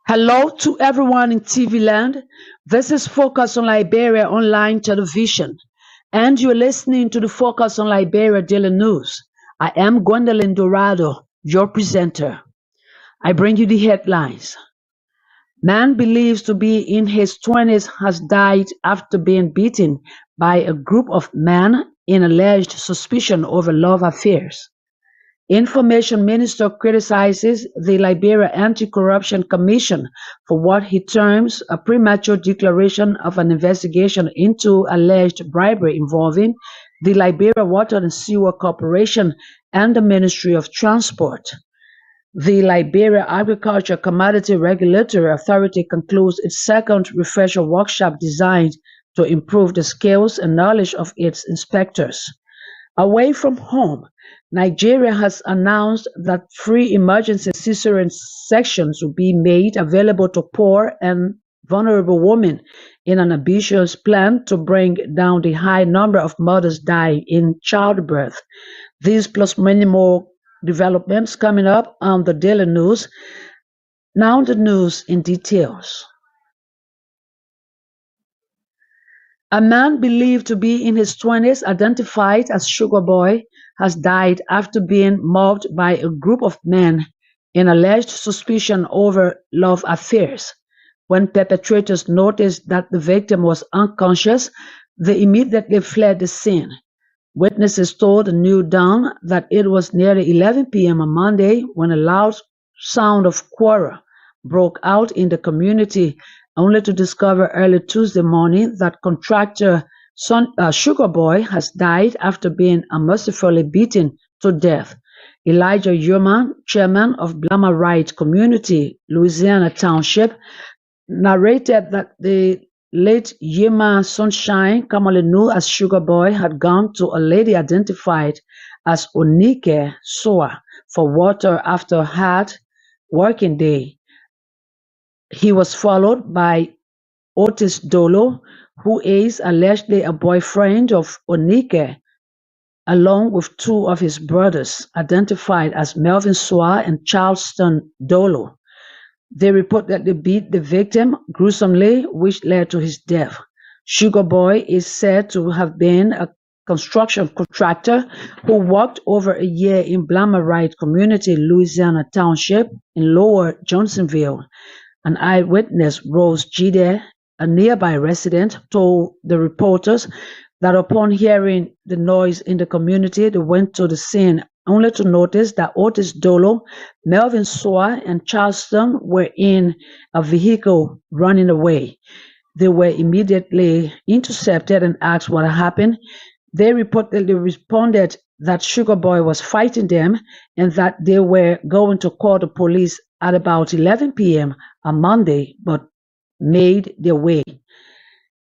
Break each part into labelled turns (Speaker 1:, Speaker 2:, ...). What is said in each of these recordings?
Speaker 1: Hello to everyone in TV land. This is Focus on Liberia online television, and you're listening to the Focus on Liberia Daily News. I am Gwendolyn Dorado, your presenter. I bring you the headlines. Man believes to be in his 20s has died after being beaten by a group of men in alleged suspicion over love affairs. Information Minister criticizes the Liberia Anti-Corruption Commission for what he terms a premature declaration of an investigation into alleged bribery involving the Liberia Water and Sewer Corporation and the Ministry of Transport. The Liberia Agriculture Commodity Regulatory Authority concludes its second refresher workshop designed to improve the skills and knowledge of its inspectors. Away from home, Nigeria has announced that free emergency cesarean sections will be made available to poor and vulnerable women in an ambitious plan to bring down the high number of mothers dying in childbirth. These plus many more developments coming up on the Daily News. Now the news in details. A man believed to be in his 20s, identified as Sugar Boy, has died after being mobbed by a group of men in alleged suspicion over love affairs. When perpetrators noticed that the victim was unconscious, they immediately fled the scene. Witnesses told the New Dawn that it was nearly 11 p.m. on Monday when a loud sound of quarrel broke out in the community, only to discover early Tuesday morning that contractor Sugar Boy has died after being unmercifully beaten to death. Elijah Yeoman, chairman of Blama Right Community, Louisiana Township, narrated that the late Yema Sunshine, commonly known as Sugar Boy, had gone to a lady identified as Onike Soa for water after a hard working day. He was followed by Otis Dolo, who is allegedly a boyfriend of Onike, along with two of his brothers, identified as Melvin Soa and Charleston Dolo. They reportedly beat the victim gruesomely, which led to his death. Sugar Boy is said to have been a construction contractor who worked over a year in Blama Right Community, Louisiana Township in Lower Johnsonville. An eyewitness, Rose Jide, a nearby resident, told the reporters that upon hearing the noise in the community, they went to the scene only to notice that Otis Dolo, Melvin Soa, and Charleston were in a vehicle running away. They were immediately intercepted and asked what happened. They reportedly responded that Sugar Boy was fighting them and that they were going to call the police at about 11 p.m. on Monday, but made their way.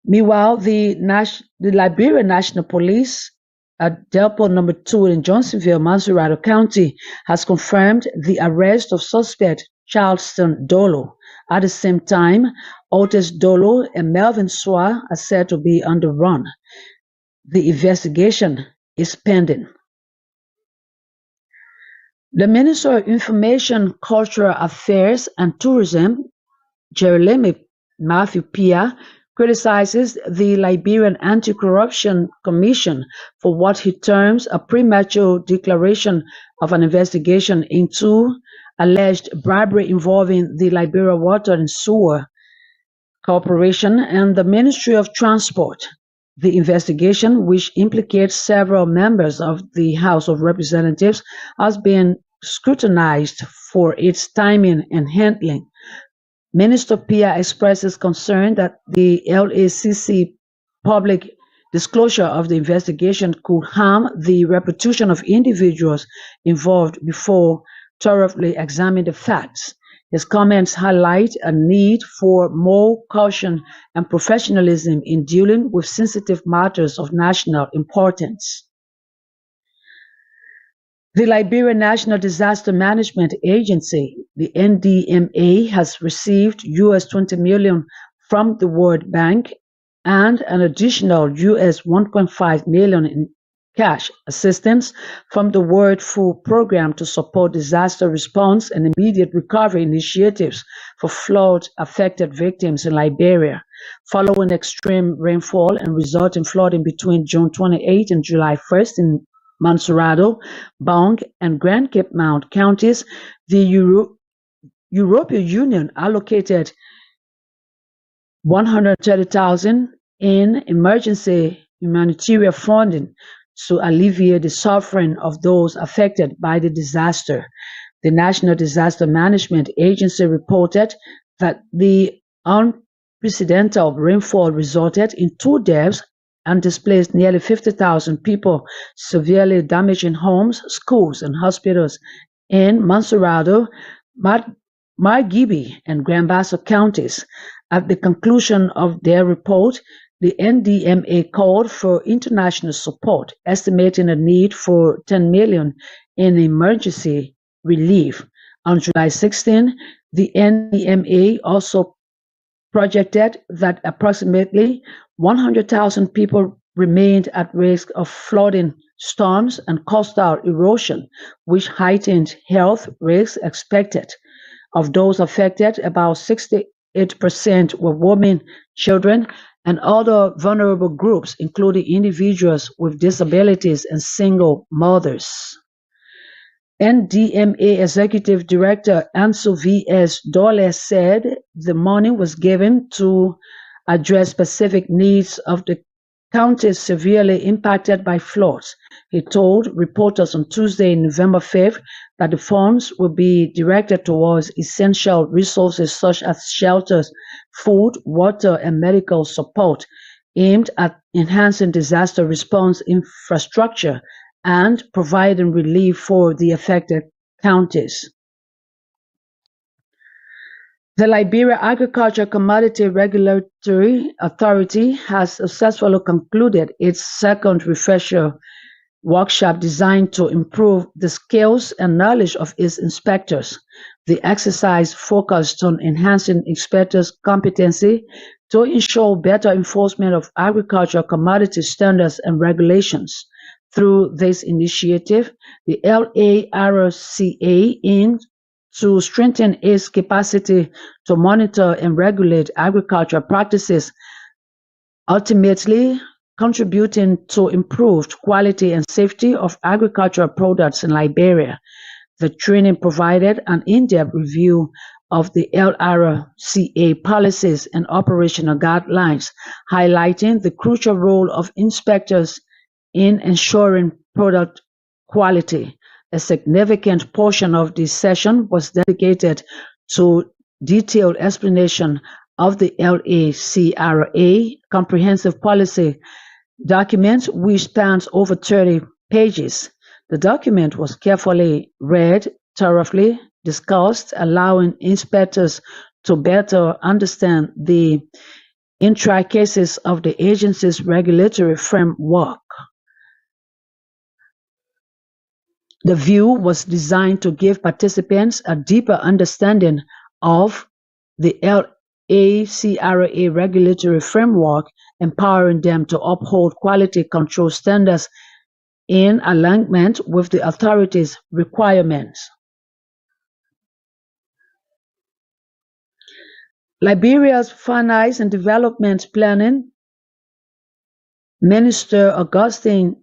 Speaker 1: Meanwhile, the Liberia National Police at Depot Number 2 in Johnsonville, Dorado County, has confirmed the arrest of suspect Charleston Dolo. At the same time, Otis Dolo and Melvin Soa are said to be on the run. The investigation is pending. The Minister of Information, Cultural Affairs and Tourism, Jeremy Matthew Pia, criticizes the Liberian Anti-Corruption Commission for what he terms a premature declaration of an investigation into alleged bribery involving the Liberia Water and Sewer Corporation and the Ministry of Transport. The investigation, which implicates several members of the House of Representatives, has been scrutinized for its timing and handling. Minister Pia expresses concern that the LACC public disclosure of the investigation could harm the reputation of individuals involved before thoroughly examining the facts. His comments highlight a need for more caution and professionalism in dealing with sensitive matters of national importance. The Liberia National Disaster Management Agency, the NDMA, has received US $20 million from the World Bank and an additional US $1.5 million in cash assistance from the World Food Program to support disaster response and immediate recovery initiatives for flood affected victims in Liberia. Following extreme rainfall and resulting flooding between June 28 and July 1st in Monserrado, Bong, and Grand Cape Mount counties, the European Union allocated 130,000 in emergency humanitarian funding to alleviate the suffering of those affected by the disaster. The National Disaster Management Agency reported that the unprecedented rainfall resulted in two deaths and displaced nearly 50,000 people, severely damaging homes, schools, and hospitals in Monserrado, Margibi, and Grand Bassa counties. At the conclusion of their report, the NDMA called for international support, estimating a need for 10 million in emergency relief. On July 16, the NDMA also projected that approximately 100,000 people remained at risk of flooding, storms, and coastal erosion, which heightened health risks expected. Of those affected, about 68% were women, children, and other vulnerable groups, including individuals with disabilities and single mothers. NDMA Executive Director Ansu V.S. Dole said the money was given to address specific needs of the counties severely impacted by floods. He told reporters on Tuesday, November 5th, that the funds will be directed towards essential resources such as shelters, food, water, and medical support, aimed at enhancing disaster response infrastructure and providing relief for the affected counties. The Liberia Agriculture Commodity Regulatory Authority has successfully concluded its second refresher workshop designed to improve the skills and knowledge of its inspectors. The exercise focused on enhancing inspectors' competency to ensure better enforcement of agricultural commodity standards and regulations. Through this initiative, the LARCA aims to strengthen its capacity to monitor and regulate agricultural practices, ultimately contributing to improved quality and safety of agricultural products in Liberia. The training provided an in-depth review of the LRCA policies and operational guidelines, highlighting the crucial role of inspectors in ensuring product quality. A significant portion of the session was dedicated to detailed explanation of the LACRA comprehensive policy document, which spans over 30 pages. The document was carefully read, thoroughly discussed, allowing inspectors to better understand the intricacies of the agency's regulatory framework. The view was designed to give participants a deeper understanding of the LACRA regulatory framework, empowering them to uphold quality control standards in alignment with the authority's requirements. Liberia's Finance and Development Planning Minister Augustine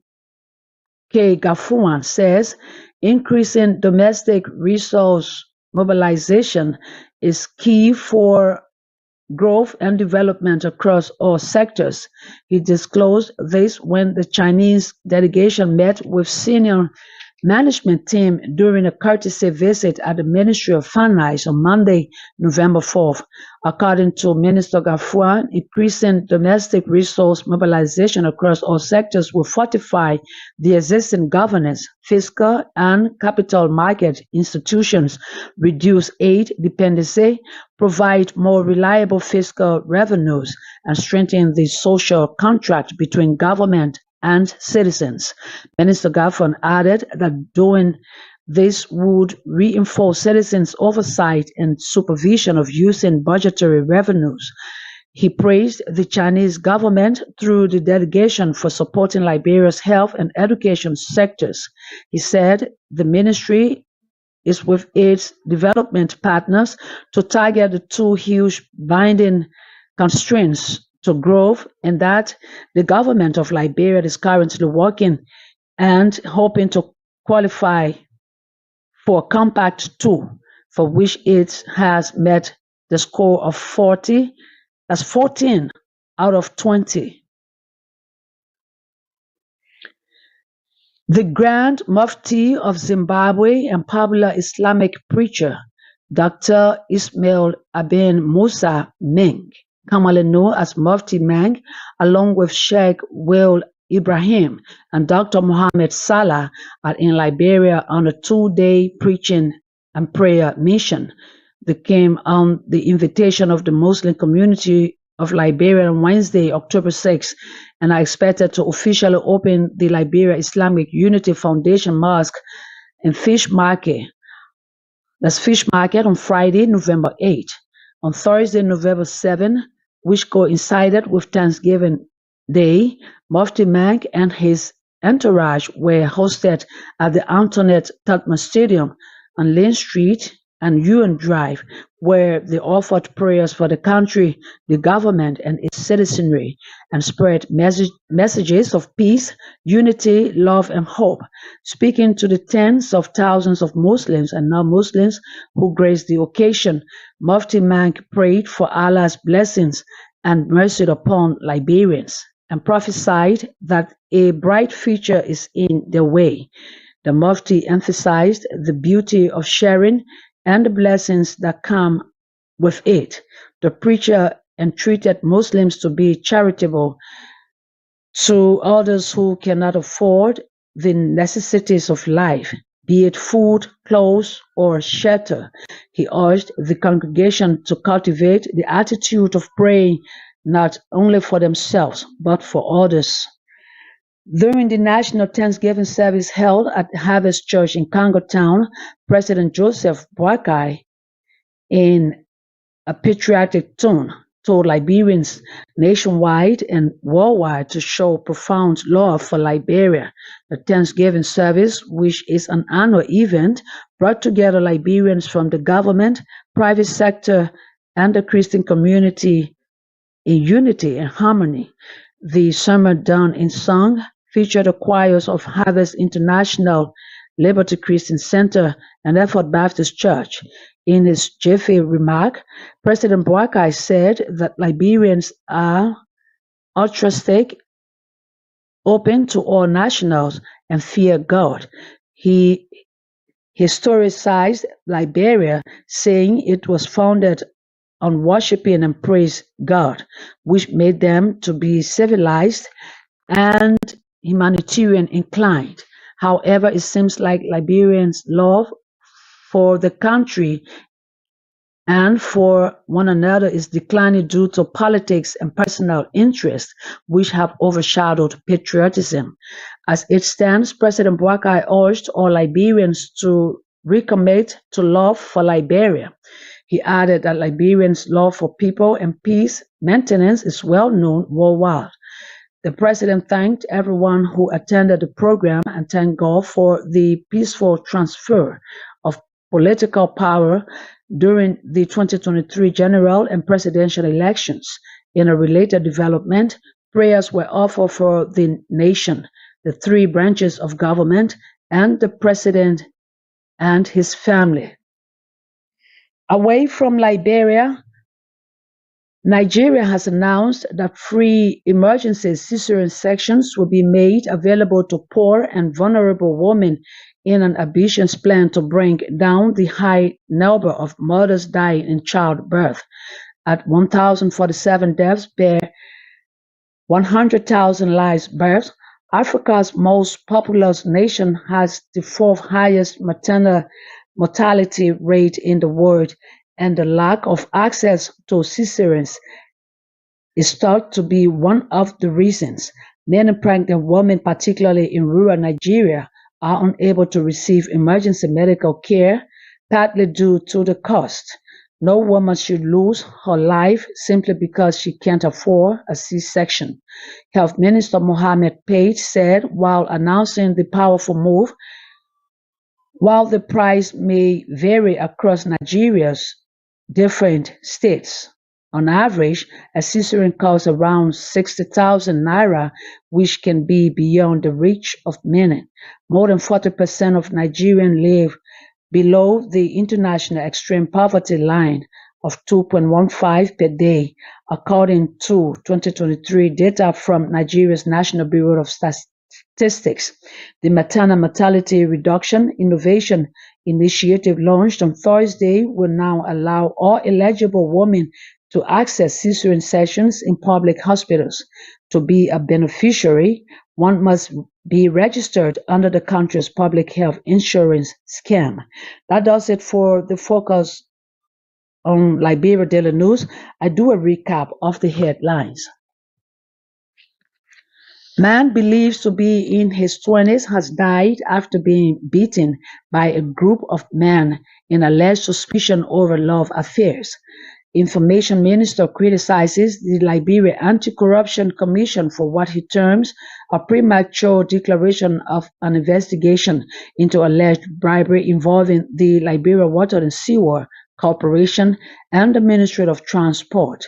Speaker 1: K. Gafuan says increasing domestic resource mobilization is key for growth and development across all sectors. He disclosed this when the Chinese delegation met with senior management team during a courtesy visit at the Ministry of Finance on Monday, November 4th. According to Minister Gafuan, increasing domestic resource mobilization across all sectors will fortify the existing governance, fiscal, and capital market institutions, reduce aid dependency, provide more reliable fiscal revenues, and strengthen the social contract between government and citizens. Minister Gaffron added that doing this would reinforce citizens' oversight and supervision of using budgetary revenues. He praised the Chinese government through the delegation for supporting Liberia's health and education sectors. He said the ministry is with its development partners to target the two huge binding constraints to growth, and that the government of Liberia is currently working and hoping to qualify for Compact 2, for which it has met the score of 40, that's 14 out of 20. The Grand Mufti of Zimbabwe and popular Islamic preacher Dr. Ismail Ibn Musa Meng, commonly known as Mufti Meng, along with Sheikh Will Ibrahim and Dr. Mohammed Salah, are in Liberia on a 2-day preaching and prayer mission. They came on the invitation of the Muslim community of Liberia on Wednesday, October 6, and are expected to officially open the Liberia Islamic Unity Foundation Mosque in Fish Market. That's Fish Market on Friday, November 8. On Thursday, November 7, which coincided with Thanksgiving Day, Mufti Mang and his entourage were hosted at the Antoinette Tutman Stadium on Lane Street and Ewan Drive, where they offered prayers for the country, the government, and its citizenry, and spread messages of peace, unity, love, and hope. Speaking to the tens of thousands of Muslims and non-Muslims who graced the occasion, Mufti Mang prayed for Allah's blessings and mercy upon Liberians, and prophesied that a bright future is in their way. The Mufti emphasized the beauty of sharing and the blessings that come with it. The preacher entreated Muslims to be charitable to others who cannot afford the necessities of life, be it food, clothes, or shelter. He urged the congregation to cultivate the attitude of praying not only for themselves, but for others. During the National Thanksgiving service held at Harvest Church in Congo Town, President Joseph Boakai, in a patriotic tone, told Liberians nationwide and worldwide to show profound love for Liberia. The Thanksgiving service, which is an annual event, brought together Liberians from the government, private sector, and the Christian community in unity and harmony. The sermon done in song featured the choirs of Harvest International, Liberty Christian Center, and Effort Baptist Church. In his jiffy remark, President Boakai said that Liberians are altruistic, open to all nationals, and fear God. He historicized Liberia, saying it was founded on worshiping and praise God, which made them to be civilized and humanitarian inclined. However, it seems like Liberians' love for the country and for one another is declining due to politics and personal interests, which have overshadowed patriotism. As it stands, President Boakai urged all Liberians to recommit to love for Liberia. He added that Liberians' love for people and peace maintenance is well known worldwide. The president thanked everyone who attended the program and thanked God for the peaceful transfer of political power during the 2023 general and presidential elections. In a related development, prayers were offered for the nation, the three branches of government, and the president and his family. Away from Liberia, Nigeria has announced that free emergency cesarean sections will be made available to poor and vulnerable women in an ambitious plan to bring down the high number of mothers dying in childbirth. At 1,047 deaths per 100,000 lives birthed, Africa's most populous nation has the fourth highest maternal mortality rate in the world, and the lack of access to cesareans is thought to be one of the reasons. Many pregnant women, particularly in rural Nigeria, are unable to receive emergency medical care, partly due to the cost. No woman should lose her life simply because she can't afford a C-section, Health Minister Mohammed Page said while announcing the powerful move. While the price may vary across Nigeria's different states, on average, a cesarean costs around 60,000 naira, which can be beyond the reach of many. More than 40% of Nigerians live below the international extreme poverty line of 2.15 per day, according to 2023 data from Nigeria's National Bureau of Statistics. The Maternal Mortality Reduction Innovation Initiative launched on Thursday will now allow all eligible women to access cesarean sections in public hospitals. To be a beneficiary, one must be registered under the country's public health insurance scheme. That does it for the focus on Liberia Daily News. I do a recap of the headlines. Man believed to be in his 20s has died after being beaten by a group of men in alleged suspicion over love affairs. Information Minister criticizes the Liberia Anti-Corruption Commission for what he terms a premature declaration of an investigation into alleged bribery involving the Liberia Water and Sewer Corporation and the Ministry of Transport.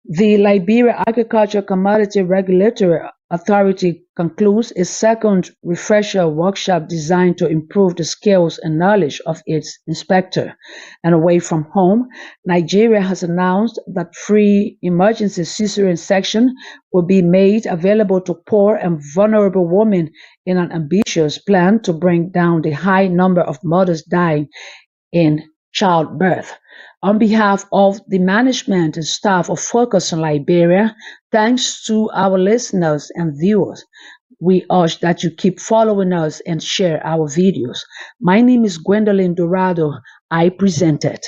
Speaker 1: The Liberia Agricultural Commodity Regulatory Authority concludes a second refresher workshop designed to improve the skills and knowledge of its inspector. And away from home, Nigeria has announced that free emergency cesarean section will be made available to poor and vulnerable women in an ambitious plan to bring down the high number of mothers dying in childbirth. On behalf of the management and staff of Focus on Liberia, thanks to our listeners and viewers. We urge that you keep following us and share our videos. My name is Gwendolyn Dorado. I present it.